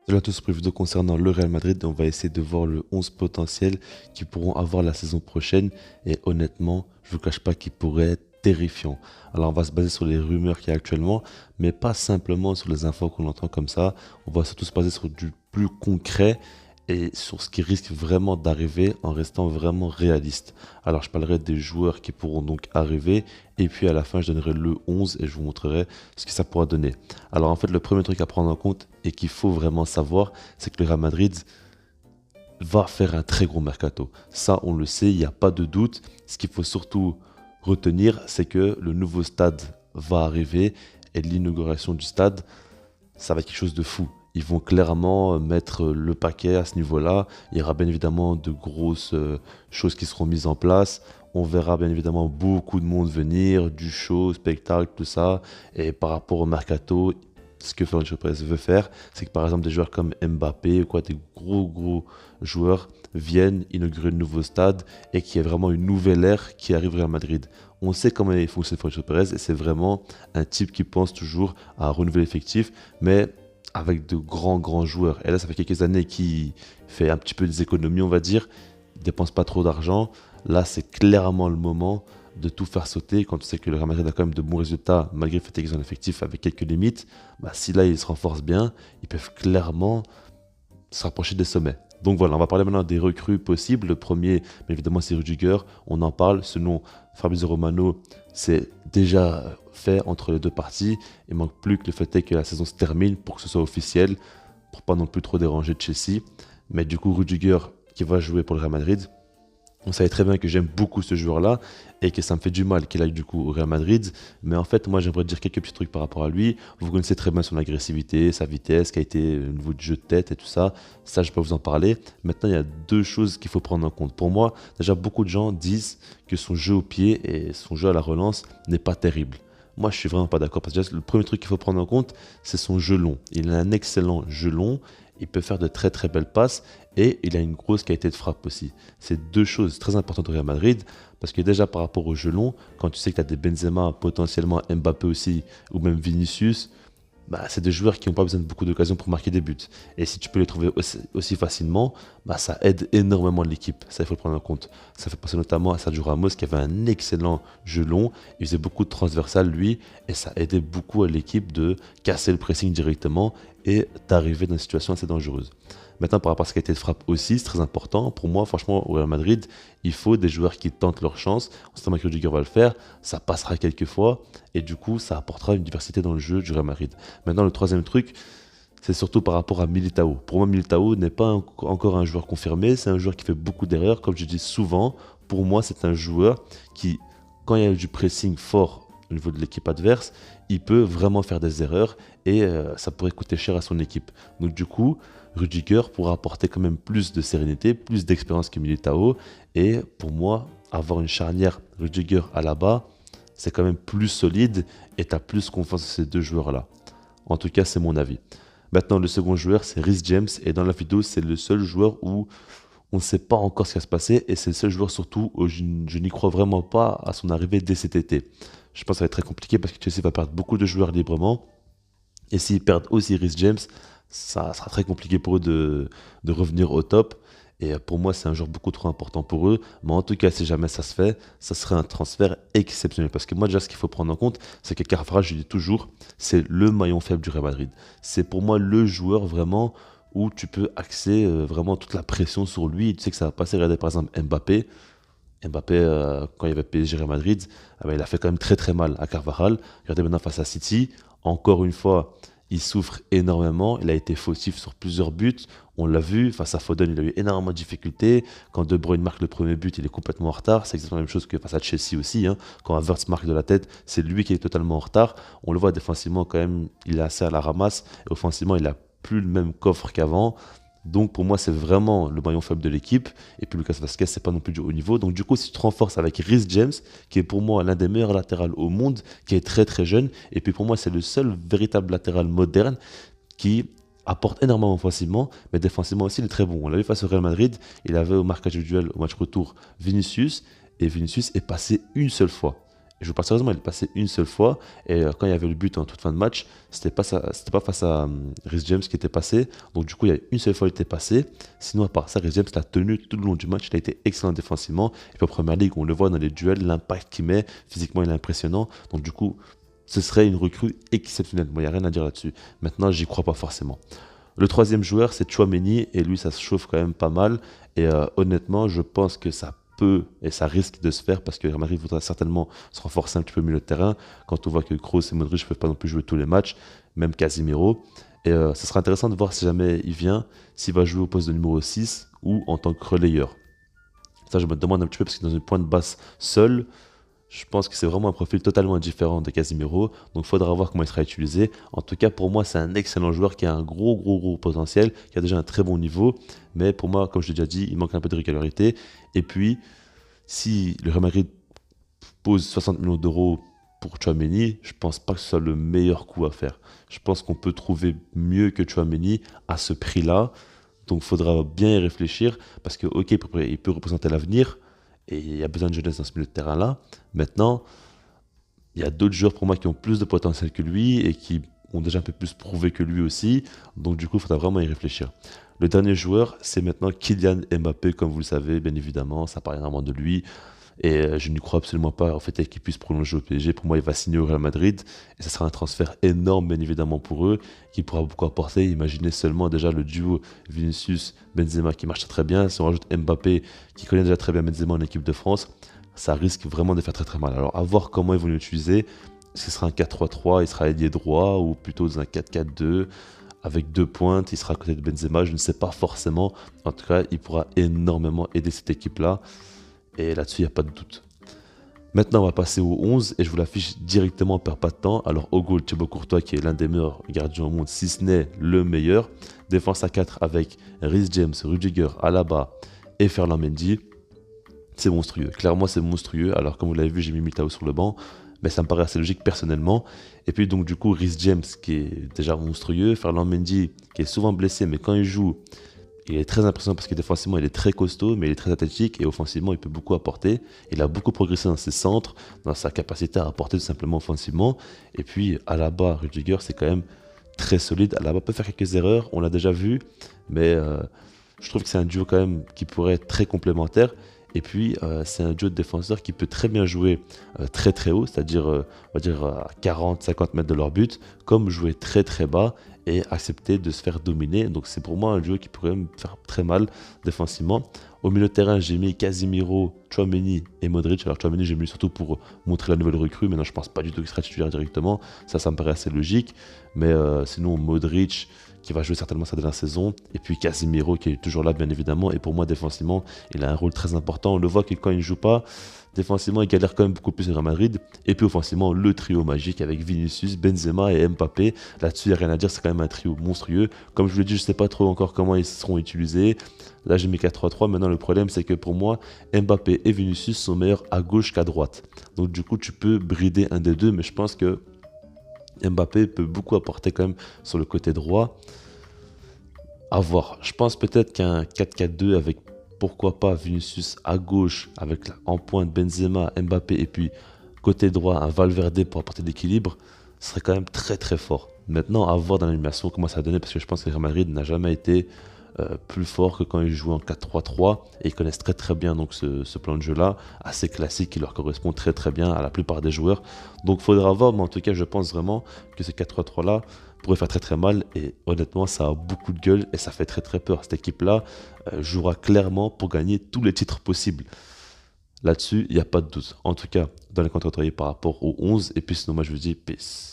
Salut à tous, pour une vidéo concernant le Real Madrid, on va essayer de voir le 11 potentiel qu'ils pourront avoir la saison prochaine et honnêtement, je vous cache pas qu'il pourrait être terrifiant. Alors on va se baser sur les rumeurs qu'il y a actuellement, mais pas simplement sur les infos qu'on entend comme ça, on va surtout se baser sur du plus concret et sur ce qui risque vraiment d'arriver en restant vraiment réaliste. Alors je parlerai des joueurs qui pourront donc arriver et puis à la fin je donnerai le 11 et je vous montrerai ce que ça pourra donner. Alors en fait le premier truc à prendre en compte et qu'il faut vraiment savoir, c'est que le Real Madrid va faire un très gros mercato. Ça on le sait, il n'y a pas de doute. Ce qu'il faut surtout retenir, c'est que le nouveau stade va arriver et l'inauguration du stade, ça va être quelque chose de fou. Ils vont clairement mettre le paquet à ce niveau-là. Il y aura bien évidemment de grosses choses qui seront mises en place. On verra bien évidemment beaucoup de monde venir, du show, spectacle, tout ça. Et par rapport au mercato, ce que Florentino Pérez veut faire, c'est que par exemple des joueurs comme Mbappé ou quoi, des gros joueurs viennent inaugurer le nouveau stade et qu'il y ait vraiment une nouvelle ère qui arriverait à Madrid. On sait comment il fonctionne Florentino Pérez et c'est vraiment un type qui pense toujours à renouveler l'effectif, mais avec de grands joueurs. Et là, ça fait quelques années qu'il fait un petit peu des économies, on va dire. Il ne dépense pas trop d'argent. Là, c'est clairement le moment de tout faire sauter. Quand tu sais que le Real Madrid a quand même de bons résultats, malgré le fait qu'ils ont un effectif avec quelques limites, bah, si là, ils se renforcent bien, ils peuvent clairement se rapprocher des sommets. Donc voilà, on va parler maintenant des recrues possibles. Le premier, bien évidemment, c'est Rudiger. On en parle. Selon Fabrizio Romano, c'est déjà fait entre les deux parties. Il manque plus que le fait est que la saison se termine pour que ce soit officiel, pour pas non plus trop déranger Chelsea. Mais du coup, Rudiger qui va jouer pour le Real Madrid, on savait très bien que j'aime beaucoup ce joueur-là et que ça me fait du mal qu'il aille du coup au Real Madrid. Mais en fait, moi, j'aimerais dire quelques petits trucs par rapport à lui. Vous connaissez très bien son agressivité, sa vitesse, qui a été au niveau du jeu de tête et tout ça. Ça, je peux vous en parler. Maintenant, il y a deux choses qu'il faut prendre en compte. Pour moi, déjà, beaucoup de gens disent que son jeu au pied et son jeu à la relance n'est pas terrible. Moi, je suis vraiment pas d'accord parce que déjà, le premier truc qu'il faut prendre en compte, c'est son jeu long. Il a un excellent jeu long. Il peut faire de très belles passes et il a une grosse qualité de frappe aussi. C'est deux choses très importantes au Real Madrid parce que déjà par rapport au jeu long, quand tu sais que tu as des Benzema, potentiellement Mbappé aussi ou même Vinicius, bah, c'est des joueurs qui n'ont pas besoin de beaucoup d'occasions pour marquer des buts. Et si tu peux les trouver aussi facilement, bah, ça aide énormément l'équipe. Ça, il faut le prendre en compte. Ça fait penser notamment à Sergio Ramos qui avait un excellent jeu long. Il faisait beaucoup de transversales, lui, et ça aidait beaucoup à l'équipe de casser le pressing directement et d'arriver dans une situation assez dangereuse. Maintenant, par rapport à ce qualité de frappe aussi, c'est très important. Pour moi, franchement, au Real Madrid, il faut des joueurs qui tentent leur chance. On sait que Rudiger va le faire, ça passera quelques fois, et du coup, ça apportera une diversité dans le jeu du Real Madrid. Maintenant, le troisième truc, c'est surtout par rapport à Militao. Pour moi, Militao n'est pas encore un joueur confirmé, c'est un joueur qui fait beaucoup d'erreurs. Comme je dis souvent, pour moi, c'est un joueur qui, quand il y a du pressing fort au niveau de l'équipe adverse, il peut vraiment faire des erreurs et ça pourrait coûter cher à son équipe. Donc du coup, Rudiger pourra apporter quand même plus de sérénité, plus d'expérience que Militao. Et pour moi, avoir une charnière Rudiger à la bas, c'est quand même plus solide et tu as plus confiance en ces deux joueurs-là. En tout cas, c'est mon avis. Maintenant, le second joueur, c'est Rhys James. Et dans la vidéo, c'est le seul joueur où on ne sait pas encore ce qui va se passer. Et c'est le seul joueur surtout où je n'y crois vraiment pas à son arrivée dès cet été. Je pense que ça va être très compliqué parce que Chelsea va perdre beaucoup de joueurs librement. Et s'ils perdent aussi Rhys James, ça sera très compliqué pour eux de revenir au top. Et pour moi, c'est un joueur beaucoup trop important pour eux. Mais en tout cas, si jamais ça se fait, ça serait un transfert exceptionnel. Parce que moi, déjà, ce qu'il faut prendre en compte, c'est que Carvajal, je dis toujours, c'est le maillon faible du Real Madrid. C'est pour moi le joueur vraiment où tu peux axer vraiment toute la pression sur lui. Tu sais que ça va passer. Regardez par exemple Mbappé. Mbappé, quand il y avait PSG Real Madrid, ah ben, il a fait quand même très mal à Carvajal. Regardez maintenant face à City. Encore une fois, il souffre énormément. Il a été fautif sur plusieurs buts. On l'a vu, face à Foden, il a eu énormément de difficultés. Quand De Bruyne marque le premier but, il est complètement en retard. C'est exactement la même chose que face à Chelsea aussi, hein. Quand Havertz marque de la tête, c'est lui qui est totalement en retard. On le voit défensivement quand même, il est assez à la ramasse. Et offensivement, il a plus le même coffre qu'avant. Donc pour moi, c'est vraiment le maillon faible de l'équipe. Et puis Lucas Vazquez, c'est pas non plus du haut niveau. Donc du coup, si tu te renforces avec Rhys James, qui est pour moi l'un des meilleurs latérales au monde, qui est très jeune, et puis pour moi, c'est le seul véritable latéral moderne qui apporte énormément offensivement, mais défensivement aussi, il est très bon. On l'a vu face au Real Madrid, il avait au marquage du duel au match retour Vinicius, et Vinicius est passé une seule fois. Et je vous parle sérieusement, il est passé une seule fois. Et quand il y avait le but en toute fin de match, c'était pas face à Reece James qui était passé. Donc du coup, il y a une seule fois il était passé. Sinon, à part ça, Reece James l'a tenu tout le long du match. Il a été excellent défensivement. Et puis en première ligue, on le voit dans les duels, l'impact qu'il met, physiquement, il est impressionnant. Donc du coup, ce serait une recrue exceptionnelle. Moi, il n'y a rien à dire là-dessus. Maintenant, j'y crois pas forcément. Le troisième joueur, c'est Tchouaméni, et lui, ça se chauffe quand même pas mal. Et honnêtement, je pense que ça peut et ça risque de se faire parce que Real Madrid voudra certainement se renforcer un petit peu au milieu de terrain. Quand on voit que Kroos et Modric ne peuvent pas non plus jouer tous les matchs, même Casemiro. Et ce sera intéressant de voir si jamais il vient, s'il va jouer au poste de numéro 6 ou en tant que relayeur. Ça, je me demande un petit peu parce que dans une pointe basse seule, je pense que c'est vraiment un profil totalement différent de Casemiro, donc il faudra voir comment il sera utilisé. En tout cas, pour moi, c'est un excellent joueur qui a un gros potentiel, qui a déjà un très bon niveau, mais pour moi, comme je l'ai déjà dit, il manque un peu de régularité. Et puis, si le Real Madrid pose 60 millions d'euros pour Tchouaméni, je pense pas que ce soit le meilleur coup à faire. Je pense qu'on peut trouver mieux que Tchouaméni à ce prix-là, donc il faudra bien y réfléchir, parce que ok, il peut représenter l'avenir, et il y a besoin de jeunesse dans ce milieu de terrain-là. Maintenant, il y a d'autres joueurs pour moi qui ont plus de potentiel que lui et qui ont déjà un peu plus prouvé que lui aussi. Donc du coup, il faudra vraiment y réfléchir. Le dernier joueur, c'est maintenant Kylian Mbappé, comme vous le savez, bien évidemment, ça parle énormément de lui. Et je n'y crois absolument pas en fait qu'il puisse prolonger au PSG. Pour moi, il va signer au Real Madrid et ce sera un transfert énorme, bien évidemment, pour eux, qui pourra beaucoup apporter. Imaginez seulement déjà le duo Vinicius-Benzema qui marche très bien. Si on rajoute Mbappé qui connaît déjà très bien Benzema en équipe de France, ça risque vraiment de faire très très mal. Alors, à voir comment ils vont l'utiliser. Est-ce que ce sera un 4-3-3, il sera ailier droit ou plutôt dans un 4-4-2 avec deux pointes, il sera à côté de Benzema, je ne sais pas forcément. En tout cas, il pourra énormément aider cette équipe-là. Et là-dessus, il n'y a pas de doute. Maintenant, on va passer au 11 et je vous l'affiche directement, on perd pas de temps. Alors, au goal, Thibaut Courtois qui est l'un des meilleurs gardiens au monde, si ce n'est le meilleur. Défense à 4 avec Reece James, Rudiger, Alaba et Ferland Mendy. C'est monstrueux. Clairement, c'est monstrueux. Alors, comme vous l'avez vu, j'ai mis Militao sur le banc. Mais ça me paraît assez logique personnellement. Et puis, donc, du coup, Reece James qui est déjà monstrueux. Ferland Mendy qui est souvent blessé, mais quand il joue, il est très impressionnant parce que défensivement, il est très costaud, mais il est très athlétique et offensivement, il peut beaucoup apporter. Il a beaucoup progressé dans ses centres, dans sa capacité à apporter tout simplement offensivement. Et puis, Alaba, Rudiger, c'est quand même très solide. Alaba peut faire quelques erreurs, on l'a déjà vu, mais je trouve que c'est un duo quand même qui pourrait être très complémentaire. Et puis, c'est un duo de défenseurs qui peut très bien jouer très haut, c'est-à-dire, on va dire, à 40-50 mètres de leur but, comme jouer très bas et accepter de se faire dominer. Donc, c'est pour moi un duo qui pourrait me faire très mal défensivement. Au milieu de terrain, j'ai mis Casemiro, Tchouaméni et Modric. Alors, Tchouaméni, j'ai mis surtout pour montrer la nouvelle recrue. Maintenant, je pense pas du tout qu'il sera titulaire directement. Ça me paraît assez logique. Mais sinon, Modric, qui va jouer certainement sa dernière saison, et puis Casemiro qui est toujours là bien évidemment, et pour moi défensivement il a un rôle très important, on le voit que quand il ne joue pas, défensivement il galère quand même beaucoup plus au Real Madrid, et puis offensivement le trio magique avec Vinicius, Benzema et Mbappé, là-dessus il n'y a rien à dire, c'est quand même un trio monstrueux, comme je vous l'ai dit je ne sais pas trop encore comment ils seront utilisés, là j'ai mis 4-3-3, maintenant le problème c'est que pour moi Mbappé et Vinicius sont meilleurs à gauche qu'à droite, donc du coup tu peux brider un des deux, mais je pense que Mbappé peut beaucoup apporter quand même sur le côté droit. À voir. Je pense peut-être qu'un 4-4-2 avec pourquoi pas Vinicius à gauche avec en pointe Benzema, Mbappé et puis côté droit un Valverde pour apporter de l'équilibre serait quand même très fort. Maintenant à voir dans l'animation comment ça va donner parce que je pense que Real Madrid n'a jamais été plus fort que quand ils jouent en 4-3-3 et ils connaissent très bien donc ce plan de jeu là assez classique qui leur correspond très bien à la plupart des joueurs, donc il faudra voir, mais en tout cas je pense vraiment que ce 4-3-3 là pourrait faire très mal et honnêtement ça a beaucoup de gueule et ça fait très peur. Cette équipe là jouera clairement pour gagner tous les titres possibles. Là-dessus il n'y a pas de doute, en tout cas dans les contre par rapport aux 11, et puis sinon moi je vous dis peace.